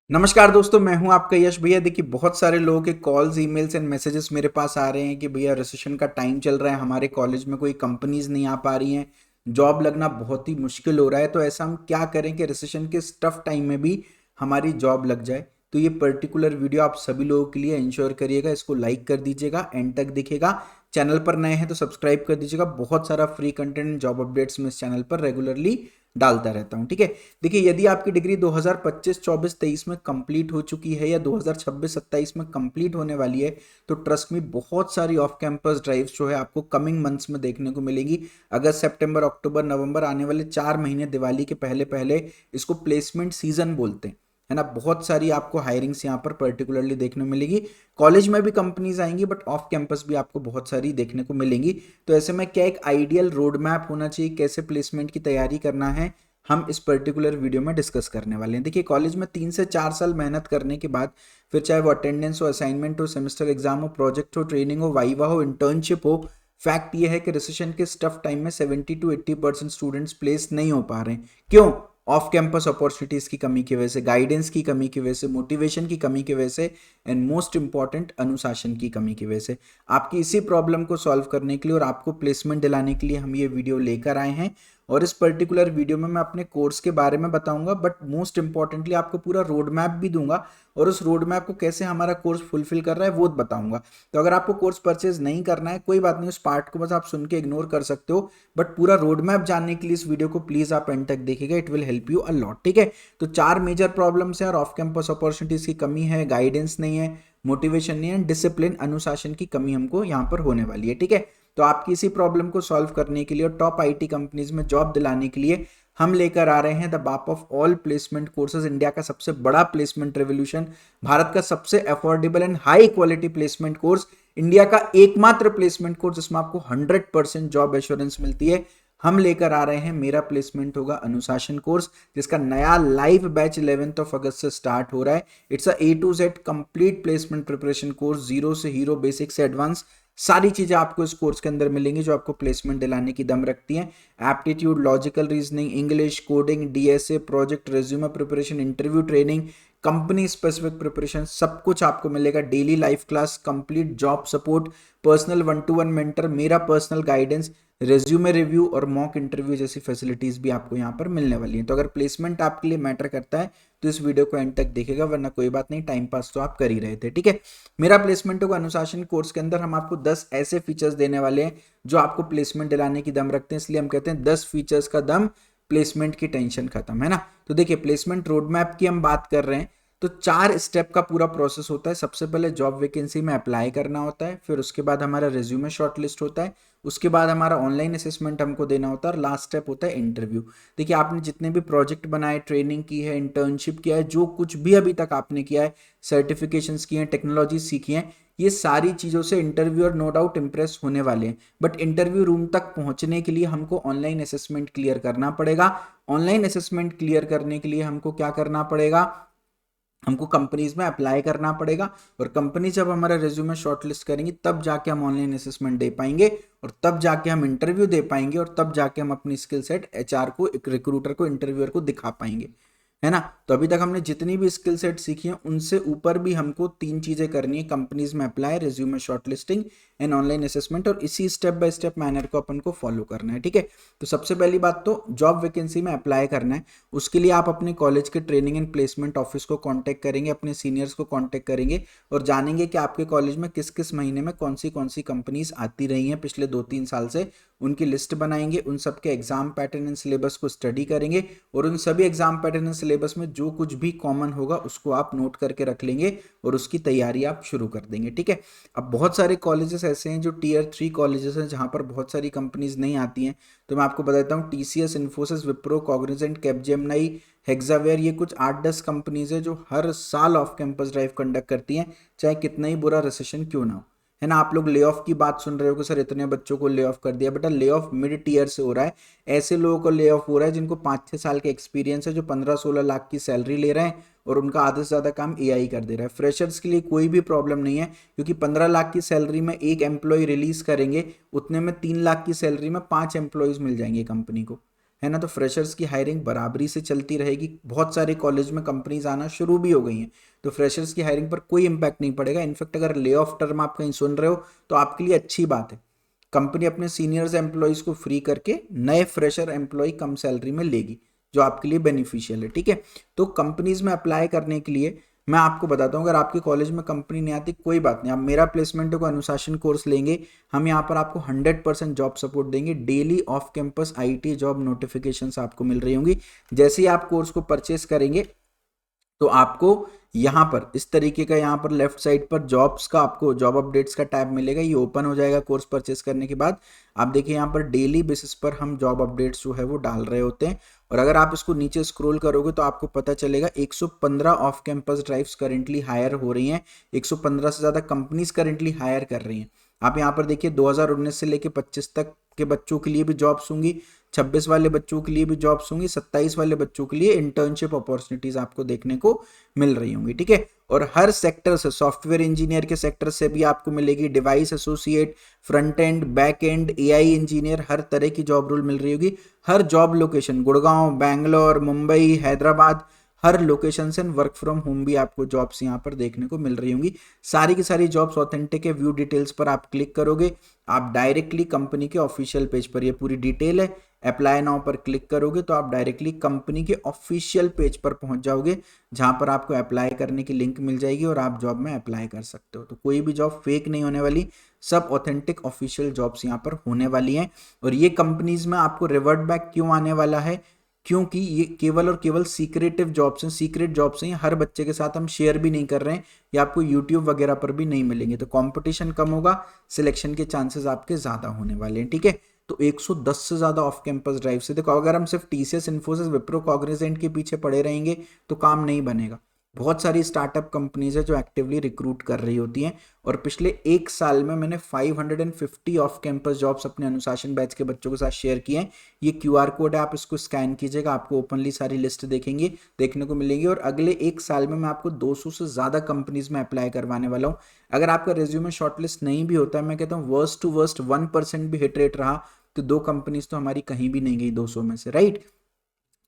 नमस्कार दोस्तों, मैं हूं आपका यश भैया। देखिए, बहुत सारे लोगों के कॉल्स, ईमेल्स एंड मैसेजेस मेरे पास आ रहे हैं कि भैया रिसेशन का टाइम चल रहा है, हमारे कॉलेज में कोई कंपनीज नहीं आ पा रही हैं, जॉब लगना बहुत ही मुश्किल हो रहा है। तो ऐसा हम क्या करें कि रिसेशन के टफ टाइम में भी हमारी जॉब लग जाए। तो ये पर्टिकुलर वीडियो आप सभी लोगों के लिए इंश्योर करिएगा, इसको लाइक कर दीजिएगा, एंड तक दिखेगा। चैनल पर नए हैं तो सब्सक्राइब कर दीजिएगा। बहुत सारा फ्री कंटेंट, जॉब अपडेट्स मैं इस चैनल पर रेगुलरली डालता रहता हूँ। ठीक है, देखिए, यदि आपकी डिग्री 2025, 24, 23 में कंप्लीट हो चुकी है या 2026, 27 में कंप्लीट होने वाली है, तो ट्रस्ट में बहुत सारी ऑफ कैंपस ड्राइव्स जो है आपको कमिंग मंथ्स में देखने को मिलेगी। अगस्त, सितंबर, अक्टूबर, नवंबर, आने वाले 4 महीने दिवाली के पहले पहले इसको प्लेसमेंट सीजन बोलते हैं, है ना। बहुत सारी आपको हायरिंग्स यहाँ पर पर्टिकुलरली देखने को मिलेगी। कॉलेज में भी कंपनीज आएंगी, बट ऑफ कैंपस भी आपको बहुत सारी देखने को मिलेंगी। तो ऐसे में क्या एक आइडियल रोड मैप होना चाहिए, कैसे प्लेसमेंट की तैयारी करना है, हम इस पर्टिकुलर वीडियो में डिस्कस करने वाले हैं। देखिए, कॉलेज में 3 से 4 साल मेहनत करने के बाद फिर चाहे वो अटेंडेंस हो, असाइनमेंट हो, सेमेस्टर एग्जाम हो, प्रोजेक्ट हो, ट्रेनिंग हो, वाइवा हो, इंटर्नशिप हो, फैक्ट ये है कि रिसेशन के स्टफ टाइम में 70 to 80% स्टूडेंट्स प्लेस नहीं हो पा रहे हैं। क्यों? ऑफ कैंपस अपॉर्चुनिटीज की कमी की वजह से, गाइडेंस की कमी की वजह से, मोटिवेशन की कमी की वजह से, एंड मोस्ट इंपॉर्टेंट अनुशासन की कमी की वजह से। आपकी इसी प्रॉब्लम को सॉल्व करने के लिए और आपको प्लेसमेंट दिलाने के लिए हम ये वीडियो लेकर आए हैं। और इस पर्टिकुलर वीडियो में मैं अपने कोर्स के बारे में बताऊंगा, बट मोस्ट इंपॉर्टेंटली आपको पूरा रोड मैप भी दूंगा, और उस रोड मैप को कैसे हमारा कोर्स फुलफिल कर रहा है वो बताऊंगा। तो अगर आपको कोर्स परचेज नहीं करना है, कोई बात नहीं, उस पार्ट को बस आप सुन के इग्नोर कर सकते हो, बट पूरा रोड मैप जानने के लिए इस वीडियो को प्लीज आप एंड तक देखिएगा, it will help you a lot. ठीक है, तो 4 मेजर प्रॉब्लम्स है, और ऑफ कैंपस अपॉर्चुनिटीज की कमी है, गाइडेंस नहीं है, मोटिवेशन नहीं है, डिसिप्लिन, अनुशासन की कमी हमको यहाँ पर होने वाली है। ठीक है, तो आपकी इसी प्रॉब्लम को सॉल्व करने के लिए और टॉप आईटी कंपनीज में जॉब दिलाने के लिए हम लेकर आ रहे हैं द बाप of all placement courses, India का सबसे बड़ा प्लेसमेंट रेवोल्यूशन, भारत का सबसे affordable and high quality placement course, India का एकमात्र प्लेसमेंट कोर्स जिसमें आपको 100% जॉब एश्योरेंस मिलती है। हम लेकर आ रहे हैं मेरा प्लेसमेंट होगा अनुशासन कोर्स, जिसका नया लाइव बैच 11 अगस्त से स्टार्ट हो रहा है। It's a A to Z complete placement preparation course, zero से हीरो, बेसिक से एडवांस, सारी चीजें आपको इस कोर्स के अंदर मिलेंगी जो आपको प्लेसमेंट दिलाने की दम रखती हैं। Aptitude, logical reasoning, English, coding, DSA, project, resume preparation, interview training, company specific preparation, सब कुछ आपको मिलेगा। Daily life class, complete job support, personal 1-to-1 mentor, मेरा पर्सनल गाइडेंस, रेज्यूमे रिव्यू और मॉक इंटरव्यू जैसी फैसिलिटीज भी आपको यहाँ पर मिलने वाली हैं। तो अगर प्लेसमेंट आपके लिए मैटर करता है तो इस वीडियो को एंड तक देखेगा, वरना कोई बात नहीं, टाइम पास तो आप कर ही रहे थे। ठीक है, मेरा प्लेसमेंट होगा अनुशासन कोर्स के अंदर हम आपको 10 ऐसे फीचर्स देने वाले हैं जो आपको प्लेसमेंट दिलाने की दम रखते हैं, इसलिए हम कहते हैं 10 फीचर्स का दम, प्लेसमेंट की टेंशन खत्म, है ना। तो देखिए, प्लेसमेंट रोड मैप की हम बात कर रहे हैं, तो 4 स्टेप का पूरा प्रोसेस होता है। सबसे पहले जॉब वैकेंसी में अप्लाई करना होता है, फिर उसके बाद हमारा रिज्यूमे शॉर्टलिस्ट होता है, उसके बाद हमारा ऑनलाइन असेसमेंट हमको देना होता है, और लास्ट स्टेप होता है इंटरव्यू। देखिए, आपने जितने भी प्रोजेक्ट बनाए, ट्रेनिंग की है, इंटर्नशिप किया है, जो कुछ भी अभी तक आपने किया है, सर्टिफिकेशंस की हैं, टेक्नोलॉजी सीखी हैं, ये सारी चीज़ों से इंटरव्यूअर नो डाउट इंप्रेस होने वाले हैं। बट इंटरव्यू रूम तक पहुंचने के लिए हमको ऑनलाइन असेसमेंट क्लियर करना पड़ेगा। ऑनलाइन असेसमेंट क्लियर करने के लिए हमको क्या करना पड़ेगा? हमको कंपनीज में अप्लाई करना पड़ेगा, और कंपनी जब हमारा रिज्यूमे शॉर्टलिस्ट करेंगी तब जाके हम ऑनलाइन असेसमेंट दे पाएंगे, और तब जाके हम इंटरव्यू दे पाएंगे, और तब जाके हम अपनी स्किल सेट एचआर को, एक रिक्रूटर को, इंटरव्यूअर को दिखा पाएंगे, है ना। तो अभी तक हमने जितनी भी स्किल सेट सीखी है उनसे ऊपर भी हमको 3 चीजें करनी है: कंपनीज में apply, resume shortlisting and online assessment, और इसी स्टेप बाय स्टेप मैनर को अपन को फॉलो करना है। ठीक है, तो सबसे पहली बात तो जॉब वैकेंसी में अप्लाई करना है। उसके लिए आप अपने कॉलेज के ट्रेनिंग एंड प्लेसमेंट ऑफिस को कांटेक्ट करेंगे, अपने सीनियर्स को कांटेक्ट करेंगे, और जानेंगे कि आपके कॉलेज में किस किस महीने में कौन सी कंपनीज आती रही हैं पिछले 2-3 साल से, उनकी लिस्ट बनाएंगे, उन सब के एग्जाम पैटर्न एंड सिलेबस को स्टडी करेंगे, और उन सभी एग्जाम पैटर्न एंड सिलेबस में जो कुछ भी कॉमन होगा उसको आप नोट करके रख लेंगे, और उसकी तैयारी आप शुरू कर देंगे। ठीक है, अब बहुत सारे कॉलेजेस ऐसे हैं जो Tier 3 कॉलेजेस हैं, जहाँ पर बहुत सारी कंपनीज नहीं आती हैं। तो मैं आपको बताता हूँ, TCS, इन्फोसिस, विप्रो, कॉग्निजेंट, कैपजेमिनाई, हेक्सावेयर, ये कुछ 8-10 कंपनीज है जो हर साल ऑफ कैंपस ड्राइव कंडक्ट करती हैं, चाहे कितना ही बुरा रिसेशन क्यों ना हो, है ना। आप लोग ले ऑफ की बात सुन रहे हो कि सर इतने बच्चों को ले ऑफ कर दिया, बेटा ले ऑफ मिड टीयर से हो रहा है। ऐसे लोगों को ले ऑफ हो रहा है जिनको 5-6 साल के एक्सपीरियंस है, जो 15-16 लाख की सैलरी ले रहे हैं, और उनका आधे से ज़्यादा काम एआई कर दे रहा है। फ्रेशर्स के लिए कोई भी प्रॉब्लम नहीं है, क्योंकि 15 लाख की सैलरी में एक एम्प्लॉय रिलीज करेंगे, उतने में 3 लाख की सैलरी में 5 एम्प्लॉयज मिल जाएंगे कंपनी को, है ना। तो फ्रेशर्स की हायरिंग बराबरी से चलती रहेगी, बहुत सारे कॉलेज में कंपनीज आना शुरू भी हो गई हैं, तो फ्रेशर्स की हायरिंग पर कोई इंपैक्ट नहीं पड़ेगा। इनफैक्ट अगर ले ऑफ टर्म आप कहीं सुन रहे हो तो आपके लिए अच्छी बात है, कंपनी अपने सीनियर्स एम्प्लॉयज को फ्री करके नए फ्रेशर एम्प्लॉय कम सैलरी में लेगी, जो आपके लिए बेनिफिशियल है, ठीक है। तो कंपनीज में अप्लाई करने के लिए मैं आपको बताता हूँ, अगर आपके कॉलेज में कंपनी नहीं आती कोई बात नहीं, आप मेरा प्लेसमेंट को अनुशासन कोर्स लेंगे, हम यहाँ पर आपको 100% जॉब सपोर्ट देंगे। Daily off campus IT job notifications आपको मिल रही होंगी। जैसे ही आप कोर्स को परचेस करेंगे तो आपको यहाँ पर इस तरीके का, यहाँ पर लेफ्ट साइड पर जॉब्स का, आपको जॉब अपडेट्स का टैब मिलेगा, ये ओपन हो जाएगा कोर्स परचेस करने के बाद। आप देखिए यहाँ पर डेली बेसिस पर हम जॉब अपडेट्स जो है वो डाल रहे होते हैं, और अगर आप इसको नीचे स्क्रॉल करोगे तो आपको पता चलेगा 115 off campus drives currently hire हो रही हैं, 115 से ज़्यादा कंपनीज करेंटली हायर कर रही हैं। आप यहाँ पर देखिए 2019 से लेके 25 तक के बच्चों के लिए भी जॉब्स होंगी, 26 वाले बच्चों के लिए भी जॉब्स होंगी, 27 वाले बच्चों के लिए इंटर्नशिप अपॉर्चुनिटीज आपको देखने को मिल रही होंगी, ठीक है। और हर सेक्टर से, सॉफ्टवेयर इंजीनियर के सेक्टर से भी आपको मिलेगी, device associate, front end, back end, AI engineer, हर तरह की जॉब रोल मिल रही होगी। हर जॉब लोकेशन, गुड़गांव, बैंगलोर, मुंबई, हैदराबाद, हर लोकेशन से वर्क फ्रॉम होम भी आपको जॉब्स यहाँ पर देखने को मिल रही होंगी। सारी की सारी जॉब्स ऑथेंटिक है। व्यू डिटेल्स पर आप क्लिक करोगे, आप डायरेक्टली कंपनी के ऑफिशियल पेज पर, ये पूरी डिटेल है, अप्लाई नाउ पर क्लिक करोगे तो आप डायरेक्टली कंपनी के ऑफिशियल पेज पर पहुंच जाओगे, जहां पर आपको अप्लाई करने की लिंक मिल जाएगी और आप जॉब में अप्लाई कर सकते हो। तो कोई भी जॉब फेक नहीं होने वाली, सब ऑथेंटिक ऑफिशियल जॉब्स यहाँ पर होने वाली हैं। और ये कंपनीज में आपको रिवर्ट बैक क्यों आने वाला है, क्योंकि ये केवल और केवल सीक्रेटिव जॉब्स हैं, सीक्रेट जॉब्स हैं, हर बच्चे के साथ हम शेयर भी नहीं कर रहे हैं, ये आपको यूट्यूब वगैरह पर भी नहीं मिलेंगे। तो कंपटीशन कम होगा, सिलेक्शन के चांसेस आपके ज़्यादा होने वाले हैं, ठीक है। तो 110 से ज़्यादा ऑफ कैंपस ड्राइव से, देखो अगर हम सिर्फ टीसीएस, इन्फोसिस, विप्रो, कॉग्निजेंट के पीछे पड़े रहेंगे तो काम नहीं बनेगा। बहुत सारी स्टार्टअप कंपनीज है जो एक्टिवली रिक्रूट कर रही होती हैं, और पिछले एक साल में मैंने 550 ऑफ कैंपस जॉब्स अपने अनुशासन बैच के बच्चों के साथ शेयर किए हैं। ये क्यूआर कोड है, आप इसको स्कैन कीजिएगा, आपको ओपनली सारी लिस्ट देखेंगे, देखने को मिलेगी। और अगले एक साल में मैं आपको 200 से ज़्यादा कंपनीज में अप्लाई करवाने वाला हूँ। अगर आपका रिज्यूमे शॉर्टलिस्ट नहीं भी होता है, मैं कहता हूँ वर्स्ट टू वर्स्ट 1% भी हिट रेट रहा तो 2 कंपनीज तो हमारी कहीं भी नहीं गई 200 में से, राइट।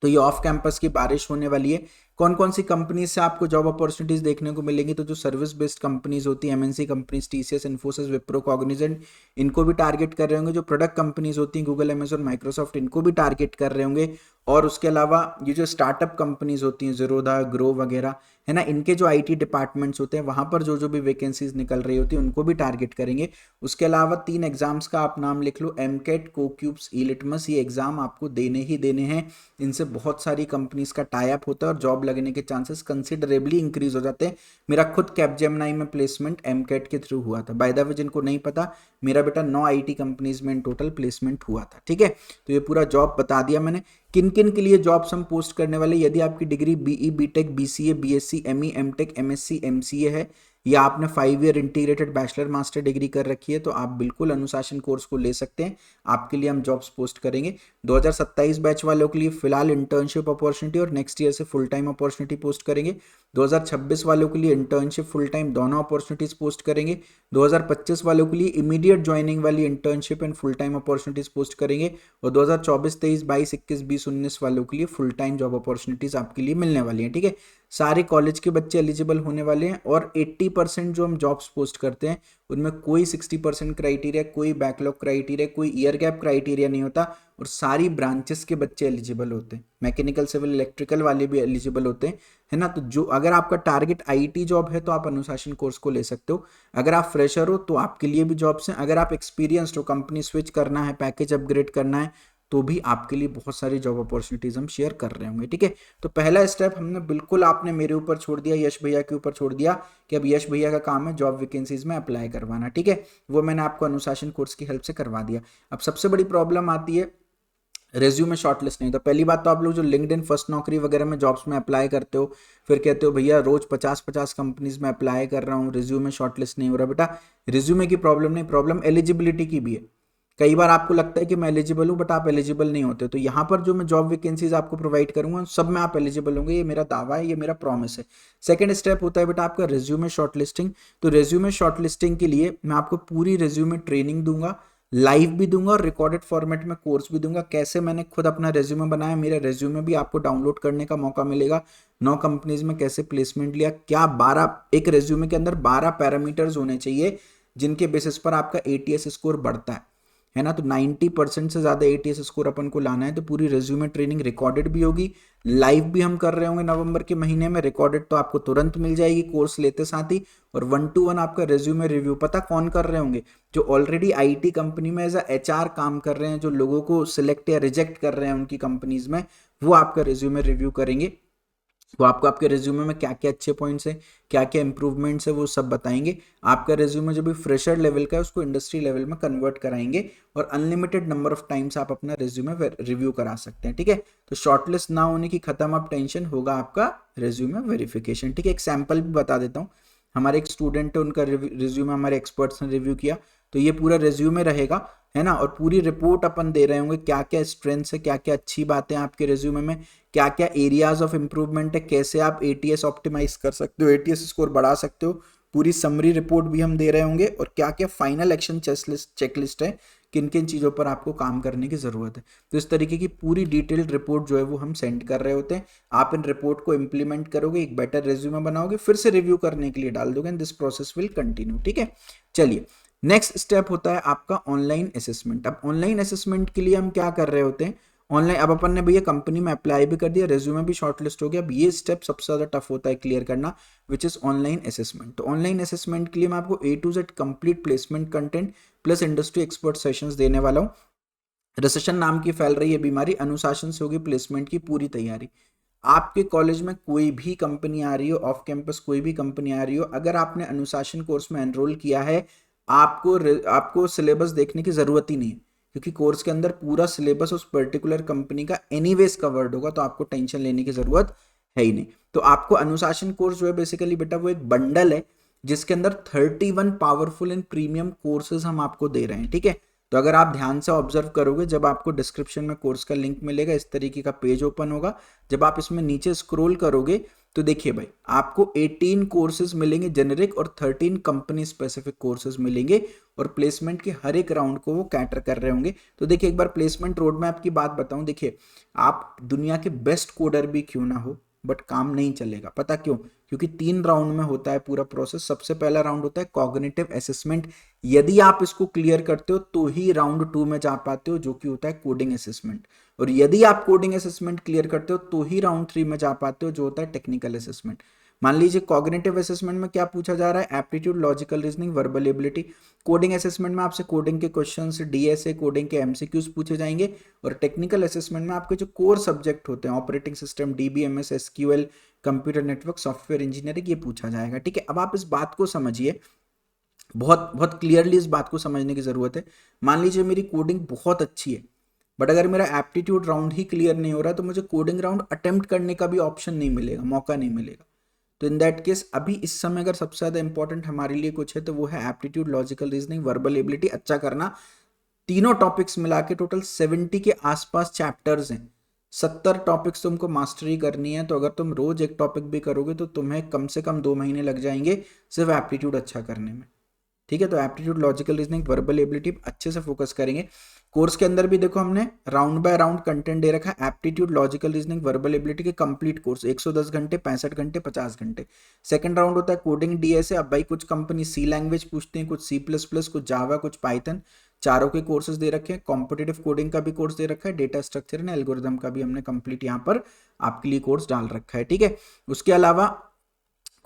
तो ये ऑफ कैंपस की बारिश होने वाली है। कौन कौन सी कंपनीज से आपको जॉब अपॉर्चुनिटीज देखने को मिलेंगी, तो जो सर्विस बेस्ड कंपनीज होती है, MNC companies, TCS, Infosys, Wipro, Cognizant, इनको भी टारगेट कर रहे होंगे। जो प्रोडक्ट कंपनीज होती हैं, गूगल, अमेजॉन, माइक्रोसॉफ्ट, इनको भी टारगेट कर रहे होंगे। और उसके अलावा ये जो स्टार्टअप कंपनीज होती हैं, ज़ीरोधा, ग्रो वगैरह, है ना, इनके जो आईटी डिपार्टमेंट्स होते हैं, वहाँ पर जो जो भी वैकेंसीज निकल रही होती है उनको भी टारगेट करेंगे। उसके अलावा 3 एग्जाम्स का आप नाम लिख लो, एमकेट, कोक्यूब्स, ई लिटमस, ये एग्जाम आपको देने ही देने हैं। इनसे बहुत सारी कंपनीज का टाई अप होता है और जॉब लगने के चांसेस कंसिडरेबली इंक्रीज हो जाते हैं। मेरा खुद कैपजेमिनी में प्लेसमेंट एमकेट के थ्रू हुआ था। बाय द वे, जिनको नहीं पता, मेरा बेटा 9 आईटी कंपनीज में इन टोटल प्लेसमेंट हुआ था, ठीक है। तो ये पूरा जॉब बता दिया मैंने। किन किन के लिए जॉब्स हम पोस्ट करने वाले, यदि आपकी degree BE, BTech, BCA, BSc, ME, MTech, MSc, MCA है, या आपने 5 year integrated bachelor master degree कर रखी है, तो आप बिल्कुल अनुशासन कोर्स को ले सकते हैं। आपके लिए हम जॉब्स पोस्ट करेंगे। 2027 बैच वालों के लिए फिलहाल इंटर्नशिप अपॉर्चुनिटी और नेक्स्ट ईयर से फुल टाइम अपॉर्चुनिटी पोस्ट करेंगे। 2026 वालों के लिए इंटर्नशिप, फुल टाइम दोनों अपॉर्चुनिटीज पोस्ट करेंगे। 2025 वालों के लिए इमीडिएट ज्वाइनिंग वाली internship and full time opportunities post करेंगे। और 2024, 23, 22, 21, 20, 19 वालों के लिए फुल टाइम जॉब अपॉर्चुनिटीज आपके लिए मिलने वाली हैं, ठीक है। सारे कॉलेज के बच्चे एलिजिबल होने वाले हैं। और 80% जो हम जॉब्स पोस्ट करते हैं उनमें कोई 60% क्राइटेरिया, कोई बैकलॉग क्राइटेरिया, कोई ईयर गैप क्राइटेरिया नहीं होता, और सारी ब्रांचेस के बच्चे एलिजिबल होते हैं। मैकेनिकल, सिविल, इलेक्ट्रिकल वाले भी एलिजिबल होते हैं, है ना। तो जो अगर आपका टारगेट आईटी जॉब है तो आप अनुशासन कोर्स को ले सकते हो। अगर आप फ्रेशर हो तो आपके लिए भी जॉब्स हैं। अगर आप एक्सपीरियंस्ड हो, कंपनी स्विच करना है, पैकेज अपग्रेड करना है, तो भी आपके लिए बहुत सारी जॉब अपॉर्चुनिटीज हम शेयर कर रहे होंगे, ठीक है। तो पहला स्टेप हमने बिल्कुल आपने मेरे ऊपर छोड़ दिया, यश भैया के ऊपर छोड़ दिया, कि अब यश भैया का काम है जॉब वैकेंसीज में अप्लाई करवाना, ठीक है। वो मैंने आपको अनुशासन कोर्स की हेल्प से करवा दिया। अब सबसे बड़ी प्रॉब्लम आती है रेज्यूमे शॉर्टलिस्ट नहीं। तो पहली बात तो आप लोग जो लिंक्डइन, फर्स्ट नौकरी वगैरह में जॉब्स में अप्लाई करते हो, फिर कहते हो भैया रोज 50-50 कंपनीज में अप्लाई कर रहा हूँ, रिज्यूमे शॉर्टलिस्ट नहीं हो रहा। बेटा रिज्यूमे की प्रॉब्लम नहीं, प्रॉब्लम एलिजिबिलिटी की भी है। कई बार आपको लगता है कि मैं एलिजिबल हूँ, बट आप एलिजिबल नहीं होते। तो यहाँ पर जो मैं जॉब वैकेंसीज आपको प्रोवाइड करूंगा सब में आप एलिजिबल होंगे, ये मेरा दावा है, ये मेरा प्रॉमिस है। सेकंड स्टेप होता है बेटा आपका रिज्यूमे शॉर्टलिस्टिंग। तो रिज्यूमे शॉर्टलिस्टिंग के लिए मैं आपको पूरी रिज्यूमे ट्रेनिंग दूंगा। लाइव भी दूंगा और रिकॉर्डेड फॉर्मेट में कोर्स भी दूंगा। कैसे मैंने खुद अपना रेज्यूमे बनाया, मेरा रेज्यूमे भी आपको डाउनलोड करने का मौका मिलेगा। 9 कंपनीज में कैसे प्लेसमेंट लिया, क्या 12, एक रेज्यूमे के अंदर 12 पैरामीटर्स होने चाहिए जिनके बेसिस पर आपका एटीएस स्कोर बढ़ता है ना। तो 90% से ज़्यादा एटीएस स्कोर अपन को लाना है, तो पूरी रेज्यूमे ट्रेनिंग रिकॉर्डेड भी होगी, लाइव भी हम कर रहे होंगे नवंबर के महीने में। रिकॉर्डेड तो आपको तुरंत मिल जाएगी कोर्स लेते साथ ही, और 1-to-1 आपका रेज्यूमे रिव्यू। पता कौन कर रहे होंगे? जो ऑलरेडी आईटी कंपनी में एज अ एचआर काम कर रहे हैं, जो लोगों को सिलेक्ट या रिजेक्ट कर रहे हैं उनकी कंपनीज में, वो आपका रेज्यूमे रिव्यू करेंगे। वो आपको आपके रेज्यूमे में क्या क्या अच्छे पॉइंट्स हैं, क्या क्या इंप्रूवमेंट्स है, वो सब बताएंगे। आपका रेज्यूमे जो भी फ्रेशर लेवल का है उसको इंडस्ट्री लेवल में कन्वर्ट कराएंगे, और अनलिमिटेड नंबर ऑफ टाइम्स आप अपना रेज्यूमे रिव्यू करा सकते हैं, ठीक है। तो शॉर्टलिस्ट ना होने की खत्म आप टेंशन, होगा आपका रेज्यूमे वेरिफिकेशन, ठीक है। एक सैंपल भी बता देता हूँ। हमारे एक स्टूडेंट है, उनका रेज्यूमे हमारे एक्सपर्ट्स ने रिव्यू किया, तो ये पूरा रेज्यूमे रहेगा, है ना। और पूरी रिपोर्ट अपन दे रहे होंगे, क्या क्या स्ट्रेंथ्स है, क्या क्या अच्छी बातें हैं आपके रेज्यूमे में, क्या क्या एरियाज ऑफ इंप्रूवमेंट है, कैसे आप एटीएस ऑप्टिमाइज कर सकते हो, एटीएस स्कोर बढ़ा सकते हो। पूरी समरी रिपोर्ट भी हम दे रहे होंगे, और क्या क्या फाइनल एक्शन चेकलिस्ट है, किन किन चीज़ों पर आपको काम करने की ज़रूरत है। तो इस तरीके की पूरी डिटेल्ड रिपोर्ट जो है वो हम सेंड कर रहे होते हैं। आप इन रिपोर्ट को इंप्लीमेंट करोगे, एक बेटर रेज्यूमे बनाओगे, फिर से रिव्यू करने के लिए डाल दोगे, and this process will continue, ठीक है। चलिए, नेक्स्ट स्टेप होता है आपका ऑनलाइन असेसमेंट। अब ऑनलाइन असेसमेंट के लिए हम क्या कर रहे होते हैं? ऑनलाइन, अब अपन ने भैया कंपनी में अप्लाई भी कर दिया, रेज्यूमे भी शॉर्टलिस्ट हो गया, अब ये स्टेप सबसे ज़्यादा टफ होता है क्लियर करना, विच इज़ ऑनलाइन असेसमेंट। तो ऑनलाइन असेसमेंट के लिए मैं आपको A to Z complete placement content plus industry expert sessions देने वाला हूँ। रिसेशन नाम की फैल रही है बीमारी, अनुशासन से होगी प्लेसमेंट की पूरी तैयारी। आपके कॉलेज में कोई भी कंपनी आ रही हो, ऑफ कैंपस कोई भी कंपनी आ रही हो, अगर आपने अनुशासन कोर्स में एनरोल किया है, आपको सिलेबस देखने की ज़रूरत ही नहीं है, क्योंकि कोर्स के अंदर पूरा सिलेबस उस पर्टिकुलर कंपनी का एनीवेज कवर्ड होगा, तो आपको टेंशन लेने की ज़रूरत है ही नहीं। तो आपको अनुशासन कोर्स जो है बेसिकली बेटा वो एक बंडल है, जिसके अंदर 31 पावरफुल एंड प्रीमियम कोर्सेज हम आपको दे रहे हैं, ठीक है। तो अगर आप ध्यान से ऑब्जर्व करोगे, जब आपको डिस्क्रिप्शन में कोर्स का लिंक मिलेगा, इस तरीके का पेज ओपन होगा, जब आप इसमें नीचे स्क्रॉल करोगे तो देखिए भाई, आपको 18 कोर्सेज मिलेंगे जेनेरिक, और 13 कंपनी स्पेसिफिक कोर्सेज मिलेंगे, और प्लेसमेंट के हर एक राउंड को वो कैटर कर रहे होंगे। तो देखिए, एक बार प्लेसमेंट रोड मैप की बात बताऊं, देखिए आप दुनिया के बेस्ट कोडर भी क्यों ना हो, बट काम नहीं चलेगा। पता क्यों? क्योंकि 3 राउंड में होता है पूरा प्रोसेस। सबसे पहला राउंड होता है कॉग्निटिव असेसमेंट, यदि आप इसको क्लियर करते हो तो ही राउंड 2 में जा पाते हो, जो कि होता है कोडिंग असेसमेंट, और यदि आप कोडिंग असेसमेंट क्लियर करते हो तो ही राउंड 3 में जा पाते हो, जो होता है टेक्निकल असेसमेंट। मान लीजिए कॉग्निटिव असेसमेंट में क्या पूछा जा रहा है? Aptitude, logical reasoning, verbal ability. Coding assessment में आपसे कोडिंग के क्वेश्चंस, डीएसए कोडिंग के एमसीक्यूज पूछे जाएंगे, और टेक्निकल असेसमेंट में आपके जो कोर सब्जेक्ट होते हैं, operating system, DBMS, SQL, computer network, software engineering, ये पूछा जाएगा, ठीक है। अब आप इस बात को समझिए, बहुत बहुत क्लियरली इस बात को समझने की जरूरत है। मान लीजिए मेरी कोडिंग बहुत अच्छी है, बट अगर मेरा एप्टीट्यूड राउंड ही क्लियर नहीं हो रहा, तो मुझे कोडिंग राउंड अटेम्प्ट करने का भी ऑप्शन नहीं मिलेगा, मौका नहीं मिलेगा। तो इन दैट केस अभी इस समय अगर सबसे ज़्यादा इंपॉर्टेंट हमारे लिए कुछ है, तो वो है aptitude, logical reasoning, verbal ability अच्छा करना। तीनों टॉपिक्स मिला के टोटल 70 के आसपास चैप्टर्स हैं, 70 टॉपिक्स तुमको मास्टरी करनी है। तो अगर तुम रोज एक टॉपिक भी करोगे तो तुम्हें कम से कम 2 महीने लग जाएंगे सिर्फ एप्टीट्यूड अच्छा करने में, ठीक है। तो aptitude, logical reasoning, verbal ability अच्छे से फोकस करेंगे। कोर्स के अंदर भी देखो हमने राउंड बाय राउंड कंटेंट दे रखा है। Aptitude, logical reasoning, verbal ability के कंप्लीट कोर्स 110 घंटे, 65 घंटे, 50 घंटे। सेकंड राउंड होता है कोडिंग, डीएसए। अब भाई कुछ कंपनी सी लैंग्वेज पूछते हैं, कुछ सी प्लस प्लस, कुछ जावा, कुछ पाइथन, चारों के कोर्सेज दे रखे हैं। कॉम्पिटेटिव कोडिंग का भी कोर्स दे रखा है, डेटा स्ट्रक्चर एंड एल्गोरिथम का भी हमने कंप्लीट यहाँ पर आपके लिए कोर्स डाल रखा है, ठीक है। उसके अलावा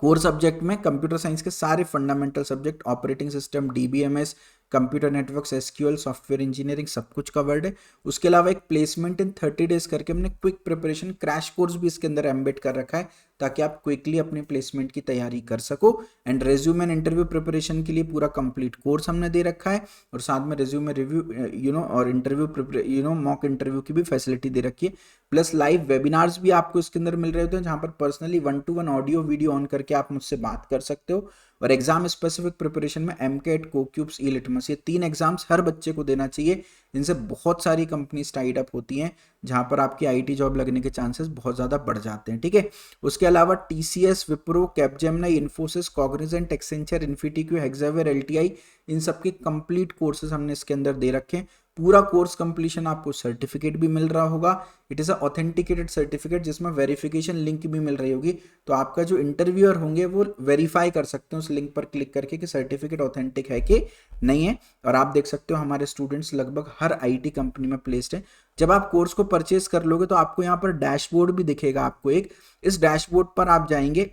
कोर सब्जेक्ट में कंप्यूटर साइंस के सारे fundamental subject, operating system, DBMS, computer network, SQL, software engineering, सब कुछ कवर्ड है। उसके अलावा एक प्लेसमेंट इन 30 डेज करके हमने क्विक प्रिपरेशन क्रैश कोर्स भी इसके अंदर एम्बेड कर रखा है, ताकि आप क्विकली अपने प्लेसमेंट की तैयारी कर सको। And resume and interview preparation के लिए पूरा कंप्लीट कोर्स हमने दे रखा है, और साथ में रेज्यूमे रिव्यू और इंटरव्यू मॉक इंटरव्यू की भी फैसिलिटी दे रखी है। प्लस लाइव वेबिनार्स भी आपको इसके अंदर मिल रहे होते हैं, जहाँ पर personally 1-to-1 audio video on करके आप मुझसे बात कर सकते हो। और एग्जाम स्पेसिफिक प्रिपरेशन में एमकेट, कोक्यूब्स, ई लिटमस, ये 3 एग्जाम्स हर बच्चे को देना चाहिए, जिनसे बहुत सारी कंपनीज टाइड अप होती हैं, जहाँ पर आपकी आईटी जॉब लगने के चांसेस बहुत ज़्यादा बढ़ जाते हैं, ठीक है। उसके अलावा TCS, Wipro, Capgemini, Infosys, Cognizant, Accenture, इन्फिटिक्यू, हेक्सावेयर, एलटीआई, इन सबके कंप्लीट कोर्सेज हमने इसके अंदर दे रखे हैं। पूरा कोर्स कंप्लीशन आपको सर्टिफिकेट भी मिल रहा होगा। It is a authenticated certificate जिसमें वेरिफिकेशन लिंक भी मिल रही होगी। तो आपका जो इंटरव्यूअर होंगे वो वेरीफाई कर सकते हैं उस लिंक पर क्लिक करके कि सर्टिफिकेट ऑथेंटिक है कि नहीं है। और आप देख सकते हो हमारे स्टूडेंट्स लगभग हर आईटी कंपनी में प्लेस्ड है। जब आप कोर्स को परचेज कर लोगे तो आपको यहाँ पर डैशबोर्ड भी दिखेगा आपको एक। इस डैशबोर्ड पर आप जाएंगे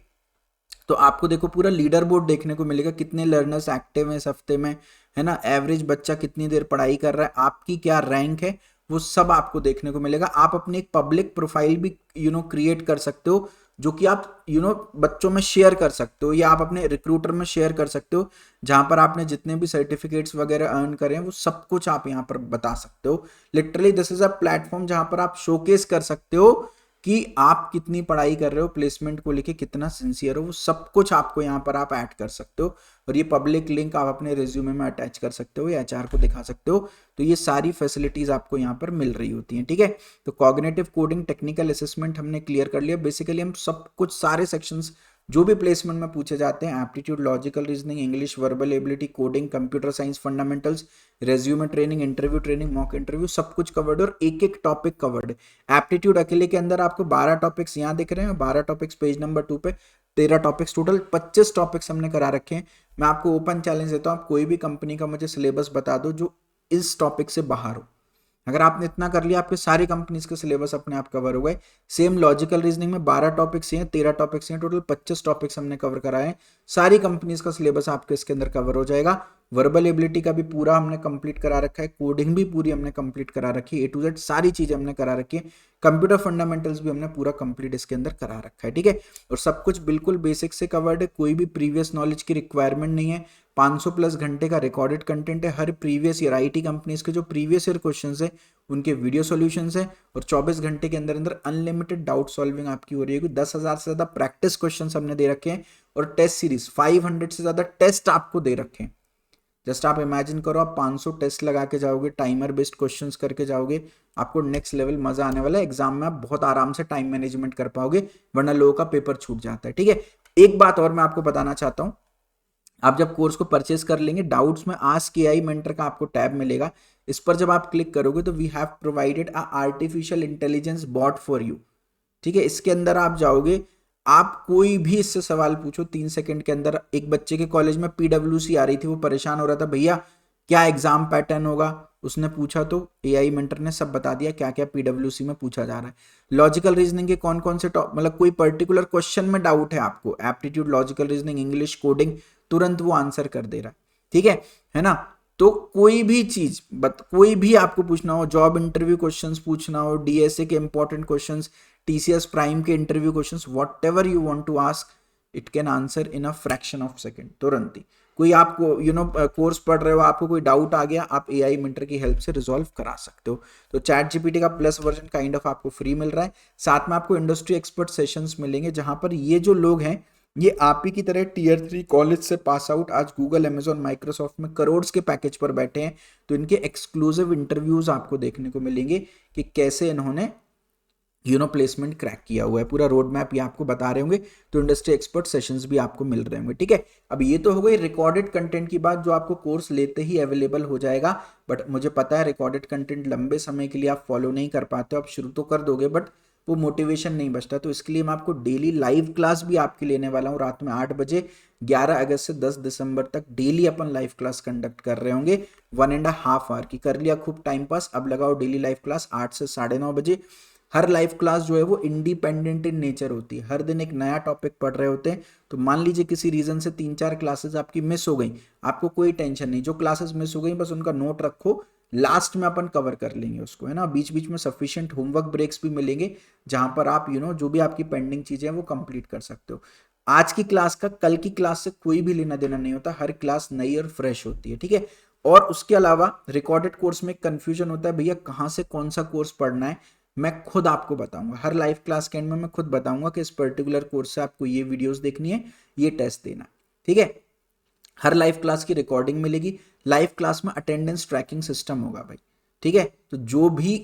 तो आपको देखो पूरा लीडर बोर्ड देखने को मिलेगा, कितने लर्नर्स एक्टिव हैं इस हफ्ते में, है ना, एवरेज बच्चा कितनी देर पढ़ाई कर रहा है, आपकी क्या रैंक है, वो सब आपको देखने को मिलेगा। आप अपनी एक पब्लिक प्रोफाइल भी क्रिएट कर सकते हो जो कि आप बच्चों में शेयर कर सकते हो या आप अपने रिक्रूटर में शेयर कर सकते हो, जहां पर आपने जितने भी सर्टिफिकेट्स वगैरह अर्न करे हैं वो सब कुछ आप यहाँ पर बता सकते हो। Literally this is a platform जहां पर आप शोकेस कर सकते हो कि आप कितनी पढ़ाई कर रहे हो, प्लेसमेंट को लेके कितना सिंसियर हो, वो सब कुछ आपको यहाँ पर आप ऐड कर सकते हो। और ये पब्लिक लिंक आप अपने रिज्यूमे में अटैच कर सकते हो या एचआर को दिखा सकते हो। तो ये सारी फैसिलिटीज आपको यहाँ पर मिल रही होती हैं, ठीक है। तो कॉग्निटिव कोडिंग, टेक्निकल असेसमेंट हमने क्लियर कर लिया। बेसिकली हम सब कुछ सारे सेक्शंस जो भी प्लेसमेंट में पूछे जाते हैं, aptitude, logical reasoning, English, verbal ability, coding, computer science fundamentals, resume training, interview training, mock interview, सब कुछ कवर्ड और एक एक टॉपिक कवर्ड। एप्टीट्यूड अकेले के अंदर आपको 12 टॉपिक्स यहाँ दिख रहे हैं, 12 टॉपिक्स पेज नंबर 2 पे, 13 टॉपिक्स, टोटल 25 टॉपिक्स हमने करा रखे हैं। मैं आपको ओपन चैलेंज देता हूँ, आप कोई भी कंपनी का मुझे सिलेबस बता दो जो इस टॉपिक से बाहर हो। अगर आपने इतना कर लिया, आपके सारी कंपनीज के सिलेबस अपने आप कवर हो गए। सेम लॉजिकल रीजनिंग में 12 टॉपिक्स हैं, 13 टॉपिक्स हैं, टोटल 25 टॉपिक्स हमने कवर कराए हैं। सारी कंपनीज का सिलेबस आपके इसके अंदर कवर हो जाएगा। वर्बल एबिलिटी का भी पूरा हमने कंप्लीट करा रखा है, कोडिंग भी पूरी हमने कंप्लीट करा रखी है, ए टू जेड सारी चीजें हमने करा रखी है। कंप्यूटर फंडामेंटल्स भी हमने पूरा कंप्लीट इसके अंदर करा रखा है, ठीक है। और सब कुछ बिल्कुल बेसिक से कवर्ड है, कोई भी प्रीवियस नॉलेज की रिक्वायरमेंट नहीं है। 500 प्लस घंटे का रिकॉर्डेड कंटेंट है। हर प्रीवियस ईयर आईटी कंपनीज के जो प्रीवियस ईयर क्वेश्चंस है उनके वीडियो सॉल्यूशंस है। और 24 घंटे के अंदर अंदर अनलिमिटेड डाउट सॉल्विंग आपकी हो रही है। 10,000 से ज्यादा प्रैक्टिस क्वेश्चंस हमने दे रखे हैं और टेस्ट सीरीज 500 से ज्यादा टेस्ट आपको दे रखे हैं। जस्ट आप इमेजिन करो, आप 500 टेस्ट लगा के जाओगे, टाइमर बेस्ड क्वेश्चंस करके जाओगे, आपको नेक्स्ट लेवल मजा आने वाला है। एग्जाम में आप बहुत आराम से टाइम मैनेजमेंट कर पाओगे, वरना लोगों का पेपर छूट जाता है, ठीक है। एक बात और मैं आपको बताना चाहता हूं, आप जब कोर्स को परचेज कर लेंगे, डाउट्स में आस्क एआई मेंटर का आपको टैब मिलेगा। इस पर जब आप क्लिक करोगे तो we have provided a artificial intelligence bot for you, ठीक है। इसके अंदर आप जाओगे, आप कोई भी इससे सवाल पूछो, 3 सेकंड के अंदर। एक बच्चे के कॉलेज में पीडब्ल्यूसी आ रही थी, वो परेशान हो रहा था, भैया क्या एग्जाम पैटर्न होगा, उसने पूछा तो एआई मेंटर ने सब बता दिया क्या क्या पीडब्ल्यूसी में पूछा जा रहा है। लॉजिकल रीजनिंग के कौन कौन से मतलब कोई पर्टिकुलर क्वेश्चन में डाउट है आपको, aptitude, logical reasoning, English, coding, तुरंत वो आंसर कर दे रहा है, ठीक है ना। तो कोई भी चीज कोई भी आपको पूछना हो, जॉब इंटरव्यू क्वेश्चंस पूछना हो, डीएसए के इंपॉर्टेंट क्वेश्चंस, टीसीएस प्राइम के interview questions, whatever you want to ask, it can answer in a fraction of second, तुरंत ही। कोई आपको कोर्स पढ़ रहे हो, आपको कोई डाउट आ गया, आप एआई मेंटर की हेल्प से रिजॉल्व करा सकते हो। तो चैट जीपीटी का प्लस वर्जन काइंड ऑफ आपको फ्री मिल रहा है। साथ में आपको इंडस्ट्री एक्सपर्ट सेशंस मिलेंगे, जहां पर ये जो लोग हैं ये आप ही की तरह टियर 3 कॉलेज से पास आउट आज गूगल, अमेजॉन, माइक्रोसॉफ्ट में करोड़ के पैकेज पर बैठे हैं। तो इनके एक्सक्लूसिव इंटरव्यूज आपको देखने को मिलेंगे कि कैसे इन्होंने प्लेसमेंट क्रैक किया हुआ है। पूरा रोड मैप ये आपको बता रहे होंगे। तो इंडस्ट्री एक्सपर्ट सेशंस भी आपको मिल रहे होंगे, ठीक है। अब ये तो हो गई रिकॉर्डेड कंटेंट की बात, जो आपको कोर्स लेते ही अवेलेबल हो जाएगा। बट मुझे पता है रिकॉर्डेड कंटेंट लंबे समय के लिए आप फॉलो नहीं कर पाते हो, आप शुरू तो कर दोगे बट वो मोटिवेशन नहीं बचता। तो इसके लिए मैं आपको डेली लाइव क्लास भी आपकी लेने वाला हूँ रात में 8 बजे, 11 अगस्त से 10 दिसंबर तक डेली अपन लाइव क्लास कंडक्ट कर रहे होंगे। 1.5 आवर की कर लिया खूब टाइम पास, अब लगाओ डेली लाइव क्लास 8 से 9:30 बजे। हर लाइव क्लास जो है वो इंडिपेंडेंट इन नेचर होती है, हर दिन एक नया टॉपिक पढ़ रहे होते हैं। तो मान लीजिए किसी रीजन से 3-4 क्लासेस आपकी मिस हो गई, आपको कोई टेंशन नहीं, जो क्लासेस मिस हो गई बस उनका नोट रखो, लास्ट में अपन कवर कर लेंगे उसको, है ना। बीच बीच में सफिशिएंट होमवर्क ब्रेक्स भी मिलेंगे, जहां पर आप जो भी आपकी पेंडिंग चीजें हैं वो कंप्लीट कर सकते हो। आज की क्लास का कल की क्लास से कोई भी लेना देना नहीं होता, हर क्लास नई और फ्रेश होती है, ठीक है। और उसके अलावा रिकॉर्डेड कोर्स में कंफ्यूजन होता है, भैया कहाँ से कौन सा कोर्स पढ़ना है, मैं खुद आपको बताऊंगा। हर लाइव क्लास के एंड में मैं खुद बताऊंगा कि इस पर्टिकुलर कोर्स से आपको ये वीडियोस देखनी है, ये टेस्ट देना, ठीक है। हर लाइव क्लास की रिकॉर्डिंग मिलेगी, लाइव क्लास में अटेंडेंस ट्रैकिंग सिस्टम होगा भाई, ठीक है। तो जो भी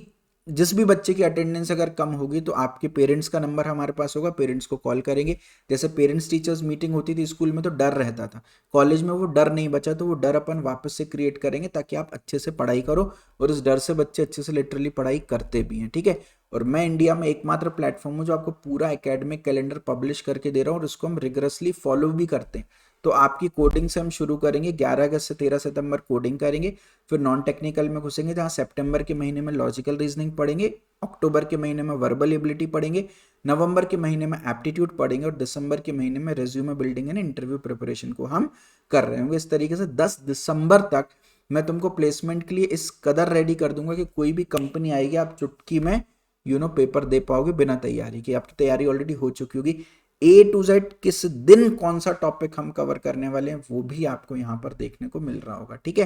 जिस भी बच्चे की अटेंडेंस अगर कम होगी तो आपके पेरेंट्स का नंबर हमारे पास होगा, पेरेंट्स को कॉल करेंगे। जैसे पेरेंट्स टीचर्स मीटिंग होती थी स्कूल में तो डर रहता था, कॉलेज में वो डर नहीं बचा, तो वो डर अपन वापस से क्रिएट करेंगे ताकि आप अच्छे से पढ़ाई करो, और इस डर से बच्चे अच्छे से लिटरली पढ़ाई करते भी हैं, ठीक है। और मैं इंडिया में एकमात्र प्लेटफॉर्म हूँ जो आपको पूरा एकेडमिक कैलेंडर पब्लिश करके दे रहा हूँ, और इसको हम रिगरसली फॉलो भी करते हैं। तो आपकी कोडिंग से हम शुरू करेंगे, 11 अगस्त से 13 सितंबर कोडिंग करेंगे, फिर नॉन टेक्निकल में घुसेंगे जहाँ सितंबर के महीने में लॉजिकल रीजनिंग पढ़ेंगे, अक्टूबर के महीने में वर्बल एबिलिटी पढ़ेंगे, नवंबर के महीने में एप्टीट्यूड पढ़ेंगे, और दिसंबर के महीने में resume building and interview preparation को हम कर रहे होंगे। इस तरीके से 10 दिसंबर तक मैं तुमको प्लेसमेंट के लिए इस कदर रेडी कर दूंगा कि कोई भी कंपनी आएगी आप चुटकी में पेपर दे पाओगे बिना तैयारी के, आपकी तैयारी ऑलरेडी हो चुकी होगी। A to Z किस दिन कौन सा टॉपिक हम कवर करने वाले हैं वो भी आपको यहाँ पर देखने को मिल रहा होगा, ठीक है।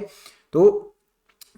तो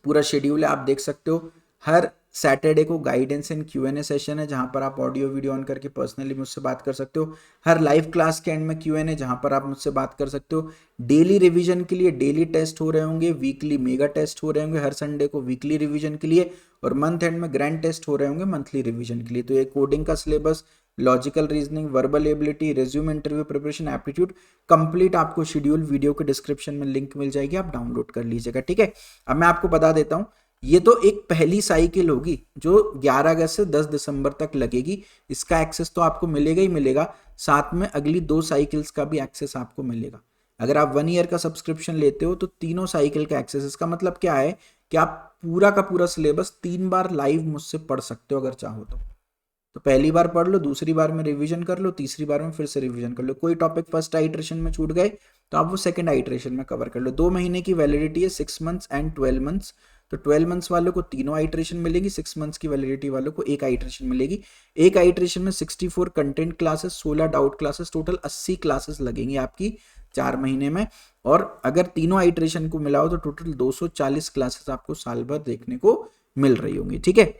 पूरा शेड्यूल है, आप देख सकते हो। हर सैटरडे को गाइडेंस एंड Q&A सेशन है जहां पर आप ऑडियो वीडियो ऑन करके पर्सनली मुझसे बात कर सकते हो। हर लाइव क्लास के एंड में Q&A जहां पर आप मुझसे बात कर सकते हो। डेली रिवीजन के लिए डेली टेस्ट हो रहे होंगे, वीकली मेगा टेस्ट हो रहे होंगे हर संडे को वीकली रिवीजन के लिए, और मंथ एंड में ग्रैंड टेस्ट हो रहे होंगे मंथली रिवीजन के लिए। तो ये कोडिंग का syllabus, logical reasoning, verbal ability, resume interview preparation, aptitude, complete आपको शेड्यूल वीडियो के डिस्क्रिप्शन में लिंक मिल जाएगी, आप डाउनलोड कर लीजिएगा, ठीक है। अब मैं आपको बता देता हूँ, ये तो एक पहली साइकिल होगी जो 11 अगस्त से 10 दिसंबर तक लगेगी, इसका एक्सेस तो आपको मिलेगा ही मिलेगा, साथ में अगली 2 साइकिल्स का भी एक्सेस आपको मिलेगा। अगर आप 1 ईयर का सब्सक्रिप्शन लेते हो तो तीनों साइकिल का एक्सेस, इसका मतलब क्या है कि आप पूरा का पूरा सिलेबस 3 बार लाइव मुझसे पढ़ सकते हो अगर चाहो तो पहली बार पढ़ लो, दूसरी बार में रिवीजन कर लो, तीसरी बार में फिर से रिवीजन कर लो। कोई टॉपिक फर्स्ट आइट्रेशन में छूट गए तो आप वो सेकंड आइट्रेशन में कवर कर लो। 2 महीने की वैलिडिटी है, 6 मंथ्स एंड 12 मंथ्स। तो 12 मंथ्स वालों को तीनों आइट्रेशन मिलेगी, 6 मंथ्स की वैलिडिटी वालों को एक आइट्रेशन मिलेगी। एक आइट्रेशन में 64 content classes, 16 doubt classes, total 80 classes लगेंगी आपकी 4 महीने में। और अगर तीनों आइट्रेशन को मिलाओ तो टोटल 240 क्लासेस आपको साल भर देखने को मिल रही होंगी, ठीक है।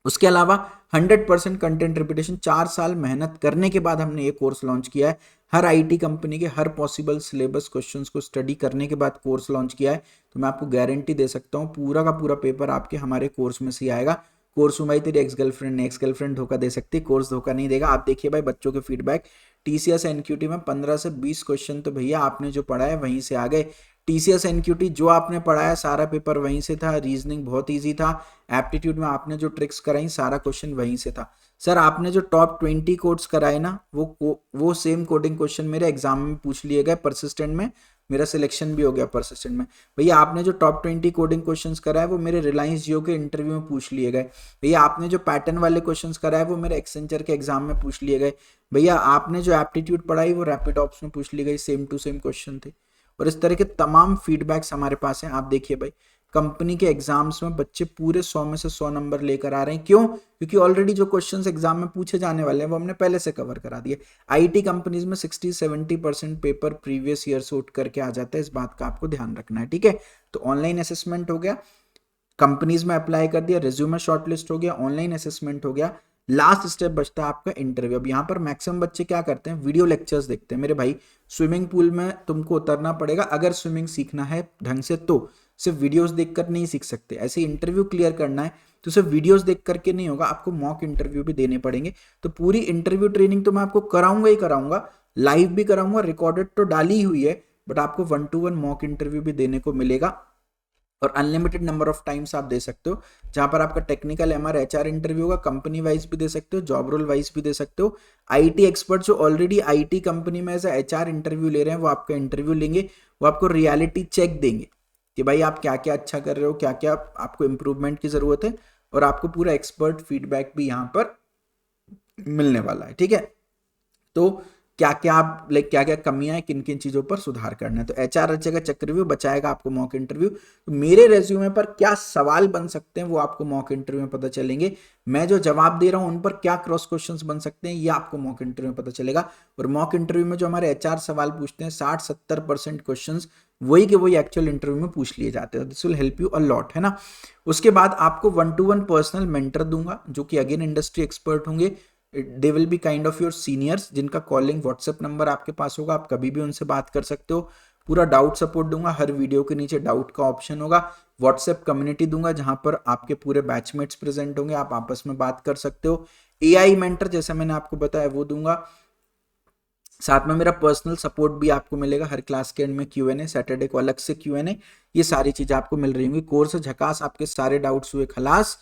उसके अलावा 100% कंटेंट रिपीटेशन, 4 साल मेहनत करने के बाद हमने ये कोर्स लॉन्च किया है। हर आईटी कंपनी के हर पॉसिबल सिलेबस क्वेश्चंस को स्टडी करने के बाद कोर्स लॉन्च किया है। तो मैं आपको गारंटी दे सकता हूँ पूरा का पूरा पेपर आपके हमारे कोर्स में से ही आएगा। कोर्स में भाई तेरी एक्स गर्लफ्रेंड धोखा दे सकती है, कोर्स धोखा नहीं देगा। आप देखिए भाई बच्चों के फीडबैक, टीसीएस एनक्यूटी में 15 से 20 क्वेश्चन तो भैया आपने जो पढ़ा है वहीं से आ गए। टीसीएस एनक्यूटी जो आपने पढ़ाया सारा पेपर वहीं से था, रीजनिंग बहुत इजी था, एप्टीट्यूड में आपने जो ट्रिक्स कराई सारा क्वेश्चन वहीं से था। सर आपने जो टॉप 20 कोड्स कराए ना वो सेम कोडिंग क्वेश्चन मेरे एग्जाम में पूछ लिए गए, परसिस्टेंट में मेरा सिलेक्शन भी हो गया परसिस्टेंट में। भैया आपने जो टॉप 20 कोडिंग क्वेश्चंस कराए वो मेरे रिलायंस जियो के इंटरव्यू में पूछ लिए गए। भैया आपने जो पैटर्न वाले क्वेश्चंस कराए वो मेरे एक्सेंचर के एग्जाम में पूछ लिए गए। भैया आपने जो एप्टीट्यूड पढ़ाई वो रैपिड ऑप्स में पूछ ली गई, सेम टू सेम क्वेश्चन थे। और इस तरह के तमाम फीडबैक्स हमारे पास हैं। आप देखिए भाई कंपनी के एग्जाम्स में बच्चे पूरे 100 में से 100 नंबर लेकर आ रहे हैं। क्यों? क्योंकि ऑलरेडी जो क्वेश्चंस एग्जाम में पूछे जाने वाले हैं वो हमने पहले से कवर करा दिए। आईटी कंपनीज में 60-70% पेपर प्रीवियस ईयर से उठ करके आ जाता है, इस बात का आपको ध्यान रखना है, ठीक है। तो ऑनलाइन असेसमेंट हो गया, कंपनीज में अप्लाई कर दिया, रिज्यूमे शॉर्टलिस्ट हो गया, ऑनलाइन असेसमेंट हो गया, लास्ट स्टेप बचता है आपका इंटरव्यू। अब यहाँ पर मैक्सिमम बच्चे क्या करते हैं, वीडियो लेक्चर्स देखते हैं। मेरे भाई स्विमिंग पूल में तुमको उतरना पड़ेगा अगर स्विमिंग सीखना है ढंग से, तो सिर्फ वीडियोस देखकर नहीं सीख सकते। ऐसे इंटरव्यू क्लियर करना है तो सिर्फ वीडियोस देख करके नहीं होगा, आपको मॉक इंटरव्यू भी देने पड़ेंगे। तो पूरी इंटरव्यू ट्रेनिंग तो मैं आपको कराऊंगा ही कराऊंगा, लाइव भी कराऊंगा, रिकॉर्डेड तो डाली हुई है, बट आपको 1-to-1 मॉक इंटरव्यू भी देने को मिलेगा। और अनलिमिटेड नंबर ऑफ टाइम्स आप दे सकते हो, जहां पर आपका टेक्निकल एमआर एचआर इंटरव्यू होगा, कंपनी वाइज भी दे सकते हो, जॉब रोल वाइज भी दे सकते हो। आईटी एक्सपर्ट जो ऑलरेडी आईटी कंपनी में एज एचआर इंटरव्यू ले रहे हैं वो आपका इंटरव्यू लेंगे, वो आपको रियलिटी चेक देंगे कि भाई आप क्या क्या अच्छा कर रहे हो, क्या क्या आपको इंप्रूवमेंट की जरूरत है, और आपको पूरा एक्सपर्ट फीडबैक भी यहाँ पर मिलने वाला है, ठीक है। तो क्या क्या आप क्या क्या कमियां हैं, किन किन चीजों पर सुधार करना है। तो एचआर रचेगा चक्रव्यूह, बचाएगा आपको मॉक इंटरव्यू। तो मेरे रेज्यूमे पर क्या सवाल बन सकते हैं वो आपको मॉक इंटरव्यू में पता चलेंगे। मैं जो जवाब दे रहा हूं उन पर क्या क्रॉस क्वेश्चंस बन सकते हैं ये आपको मॉक इंटरव्यू में पता चलेगा। और मॉक इंटरव्यू में जो हमारे एचआर सवाल पूछते हैं 60-70% क्वेश्चन वही के वही एक्चुअल इंटरव्यू में पूछ लिए जाते हैं। This will help you a lot, है ना। उसके बाद आपको 1-to-1 पर्सनल मेंटर दूंगा जो कि अगेन इंडस्ट्री एक्सपर्ट होंगे। They will be kind of your seniors जिनका कॉलिंग व्हाट्सएप नंबर आपके पास होगा, आप कभी भी उनसे बात कर सकते हो। पूरा डाउट सपोर्ट दूंगा, हर वीडियो के नीचे डाउट का ऑप्शन होगा। व्हाट्सएप कम्युनिटी दूंगा जहां पर आपके पूरे बैचमेट्स प्रेजेंट होंगे, आप आपस में बात कर सकते हो। एआई मेंटर जैसा मैंने आपको बताया वो दूंगा। साथ में मेरा पर्सनल सपोर्ट भी आपको मिलेगा, हर क्लास के एंड में क्यूएनए, सैटरडे को अलग से क्यूएनए, ये सारी चीजें आपको मिल रही होंगी। कोर्स झकास, आपके सारे डाउट्स हुए खलास,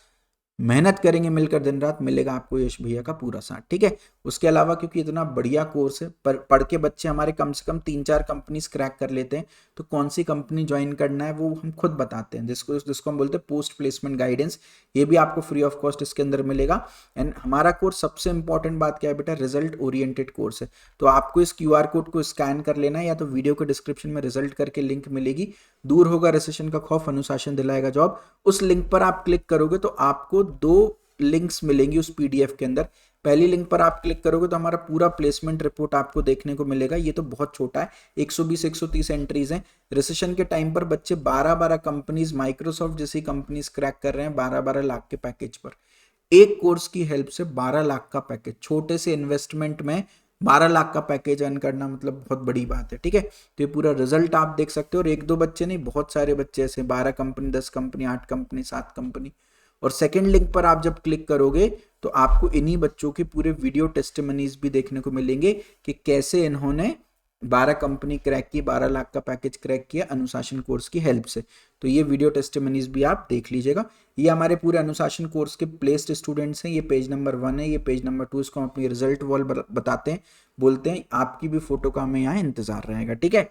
मेहनत करेंगे मिलकर दिन रात, मिलेगा आपको यश भैया का पूरा साथ, ठीक है। उसके अलावा क्योंकि इतना बढ़िया कोर्स है, पढ़ के बच्चे हमारे कम से कम 3-4 कंपनीज क्रैक कर लेते हैं, तो कौन सी कंपनी ज्वाइन करना है वो हम खुद बताते हैं, जिसको जिसको हम बोलते हैं पोस्ट प्लेसमेंट गाइडेंस। ये भी आपको फ्री ऑफ कॉस्ट इसके अंदर मिलेगा। एंड हमारा कोर्स सबसे इंपॉर्टेंट बात क्या है बेटा, रिजल्ट ओरिएंटेड कोर्स है। तो आपको इस क्यूआर कोड को स्कैन कर लेना है, या तो वीडियो के डिस्क्रिप्शन में रिजल्ट करके लिंक मिलेगी, दूर होगा रिसेशन का खौफ, अनुशासन दिलाएगा जॉब, उस लिंक पर आप क्लिक करोगे तो आपको 2 लिंक्स मिलेंगी उस पीडीएफ के अंदर। पहली लिंक पर आप क्लिक करोगे तो हमारा पूरा प्लेसमेंट रिपोर्ट आपको देखने को मिलेगा। ये तो बहुत छोटा है, 120-130 एंट्रीज हैं। रिसेशन के टाइम पर बच्चे 12-12 कंपनीज, माइक्रोसॉफ्ट जैसी कंपनीज क्रैक कर रहे हैं 12-12 लाख के पैकेज पर। एक कोर्स की हेल्प से 12 लाख का पैकेज, छोटे से इन्वेस्टमेंट में 12 लाख का पैकेज अर्न करना मतलब बहुत बड़ी बात है, ठीक है। तो ये पूरा रिजल्ट आप देख सकते हो, और 1-2 बच्चे नहीं, बहुत सारे बच्चे ऐसे 12 कंपनी, 10 कंपनी, 8 कंपनी, 7 कंपनी। और सेकंड लिंक पर आप जब क्लिक करोगे तो आपको इन्हीं बच्चों के पूरे वीडियो टेस्टिमनीज भी देखने को मिलेंगे कि कैसे इन्होंने 12 कंपनी क्रैक की, 12 लाख का पैकेज क्रैक किया अनुशासन कोर्स की हेल्प से। तो ये वीडियो टेस्टिमनीज भी आप देख लीजिएगा। ये हमारे पूरे अनुशासन कोर्स के प्लेस्ड स्टूडेंट्स हैं। ये पेज नंबर 1 है, ये पेज नंबर 2, इसको हम अपनी रिजल्ट वॉल बताते हैं, बोलते हैं आपकी भी फोटो का हमें यहाँ इंतजार रहेगा, ठीक है।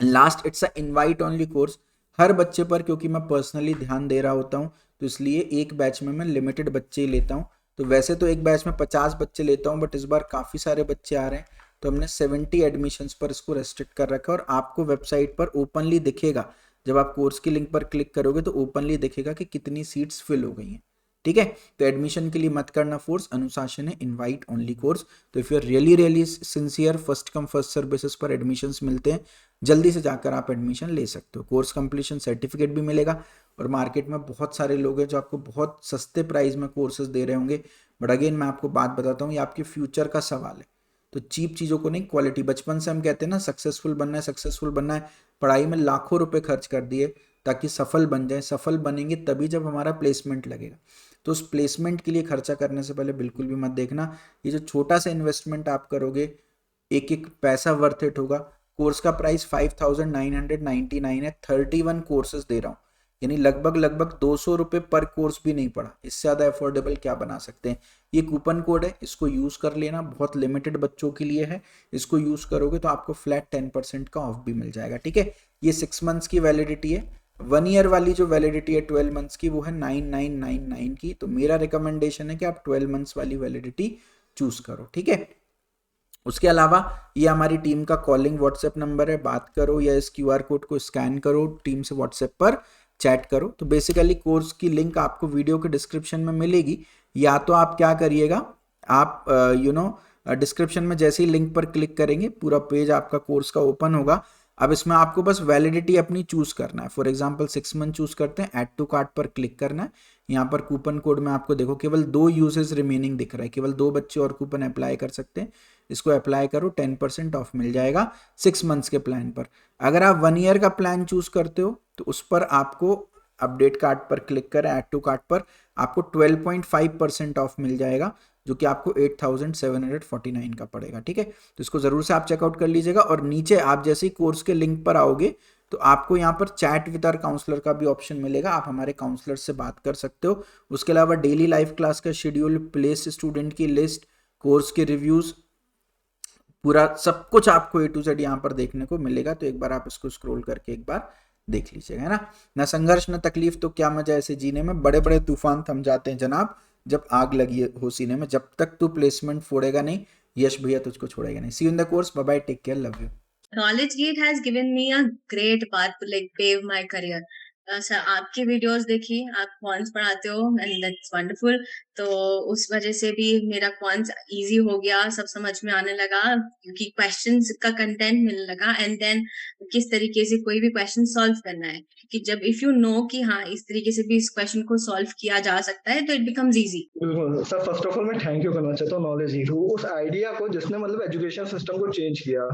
Last, it's a invite only course, हर बच्चे पर क्योंकि मैं पर्सनली ध्यान दे रहा होता हूँ, तो इसलिए एक बैच में मैं लिमिटेड बच्चे ही लेता हूँ। तो वैसे तो एक बैच में 50 बच्चे लेता हूँ, बट इस बार काफ़ी सारे बच्चे आ रहे हैं, तो हमने 70 एडमिशन्स पर इसको रेस्ट्रिक्ट कर रखा है। और आपको वेबसाइट पर ओपनली दिखेगा, जब आप कोर्स की लिंक पर क्लिक करोगे तो ओपनली दिखेगा कि कितनी सीट्स फिल हो गई हैं, ठीक है। तो एडमिशन के लिए मत करना फोर्स, अनुशासन है इनवाइट ओनली कोर्स। तो if you are really really sincere, first come first serve basis पर एडमिशन्स मिलते हैं, जल्दी से जाकर आप एडमिशन ले सकते हो। कोर्स कंप्लीशन सर्टिफिकेट भी मिलेगा, और मार्केट में बहुत सारे लोग हैं जो आपको बहुत सस्ते प्राइस में कोर्सेज दे रहे होंगे, बट अगेन मैं आपको बात बताता हूँ, ये आपके फ्यूचर का सवाल है। तो चीप चीज़ों को नहीं, क्वालिटी। बचपन से हम कहते हैं ना सक्सेसफुल बनना है, सक्सेसफुल बनना है, पढ़ाई में लाखों रुपए खर्च कर दिए ताकि सफल बन जाए। सफल बनेंगे तभी जब हमारा प्लेसमेंट लगेगा। तो उस प्लेसमेंट के लिए खर्चा करने से पहले बिल्कुल भी मत देखना, ये जो छोटा सा इन्वेस्टमेंट आप करोगे, एक एक पैसा वर्थ इट होगा। कोर्स का प्राइस 5,999 है, 31 कोर्सेज दे रहा हूँ, यानी लगभग लगभग 200 रुपये पर कोर्स भी नहीं पड़ा। इससे ज़्यादा अफोर्डेबल क्या बना सकते हैं। ये कूपन कोड है, इसको यूज़ कर लेना, बहुत लिमिटेड बच्चों के लिए है। इसको यूज़ करोगे तो आपको फ्लैट 10% का ऑफ भी मिल जाएगा, ठीक है। ये 6 मंथ्स की वैलिडिटी है। 1 ईयर वाली जो वैलिडिटी है 12 मंथ्स की, वो है 9999 की। तो मेरा रिकमेंडेशन है कि आप 12 मंथ्स वाली वैलिडिटी चूज करो, ठीक है। उसके अलावा ये हमारी टीम का कॉलिंग व्हाट्सएप नंबर है, बात करो या इस क्यूआर कोड को स्कैन करो, टीम से व्हाट्सएप पर चैट करो। तो बेसिकली कोर्स की लिंक आपको वीडियो के डिस्क्रिप्शन में मिलेगी, या तो आप क्या करिएगा, आप डिस्क्रिप्शन में जैसे ही लिंक पर क्लिक करेंगे पूरा पेज आपका कोर्स का ओपन होगा। अब इसमें आपको बस वैलिडिटी अपनी चूज करना है। फॉर एग्जांपल 6 मंथ चूज करते हैं, ऐड टू कार्ट पर क्लिक करना है। यहाँ पर कूपन कोड में आपको देखो केवल 2 यूजेस रिमेनिंग दिख रहा है, केवल 2 बच्चे और कूपन अप्लाई कर सकते हैं। इसको अप्लाई करो, 10% ऑफ मिल जाएगा 6 मंथ्स के प्लान पर। अगर आप 1 ईयर का प्लान चूज करते हो तो उस पर आपको अपडेट कार्ड पर क्लिक करें, ऐड टू कार्ट पर, आपको 12.5% ऑफ मिल जाएगा, जो कि आपको 8,749 का पड़ेगा, ठीक है। तो इसको जरूर से आप चेकआउट कर लीजिएगा। और नीचे आप जैसे ही कोर्स के लिंक पर आओगे तो आपको यहाँ पर चैट विद आवर काउंसलर का भी ऑप्शन मिलेगा, आप हमारे काउंसलर से बात कर सकते हो। उसके अलावा डेली लाइव क्लास का शेड्यूल, प्लेस स्टूडेंट की लिस्ट, कोर्स के रिव्यूज, पूरा सब कुछ आपको A to Z यहाँ पर देखने को मिलेगा। तो एक बार आप इसको स्क्रॉल करके एक बार देख लीजिएगा, है ना संघर्ष न तकलीफ तो क्या मजा ऐसे जीने में, बड़े बड़े तूफान थम जाते हैं जनाब जब आग लगी हो सीने में। जब तक तू प्लेसमेंट फोड़ेगा नहीं, यश भैया तुझको छोड़ेगा नहीं। See you in the course, bye bye, take care, love you. Knowledge Gate has given me a great path to like pave my career. Sir आपकी वीडियोस देखी, आप क्वांट्स पढ़ाते हो एंड दैट्स वंडरफुल। तो उस वजह से भी मेरा क्वांट्स इजी हो गया, सब समझ में आने लगा क्योंकि क्वेश्चंस का कंटेंट मिलने लगा, एंड देन किस तरीके से कोई भी क्वेश्चन सॉल्व करना है, कि जब इफ यू नो कि हाँ इस तरीके से भी इस क्वेश्चन को सॉल्व किया जा सकता है तो इट बिकम्स इजी। बिल्कुल सर, फर्स्ट ऑफ ऑल मैं थैंक यू करना चाहता हूँ नॉलेज हीरो, उस आइडिया को जिसने मतलब एजुकेशन सिस्टम को चेंज किया।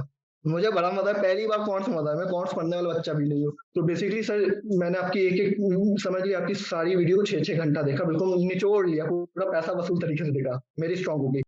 मुझे बड़ा मजा है, पहली बार कॉर्ड्स मजा है, मैं कॉर्ड्स पढ़ने वाला बच्चा भी नहीं हूँ। तो बेसिकली सर मैंने आपकी एक एक समझ लिया, आपकी सारी वीडियो को 6-6 घंटा देखा, बिल्कुल निचोड़ लिया, पूरा पैसा वसूल तरीके से देखा, मेरी स्ट्रॉन्ग हो गई।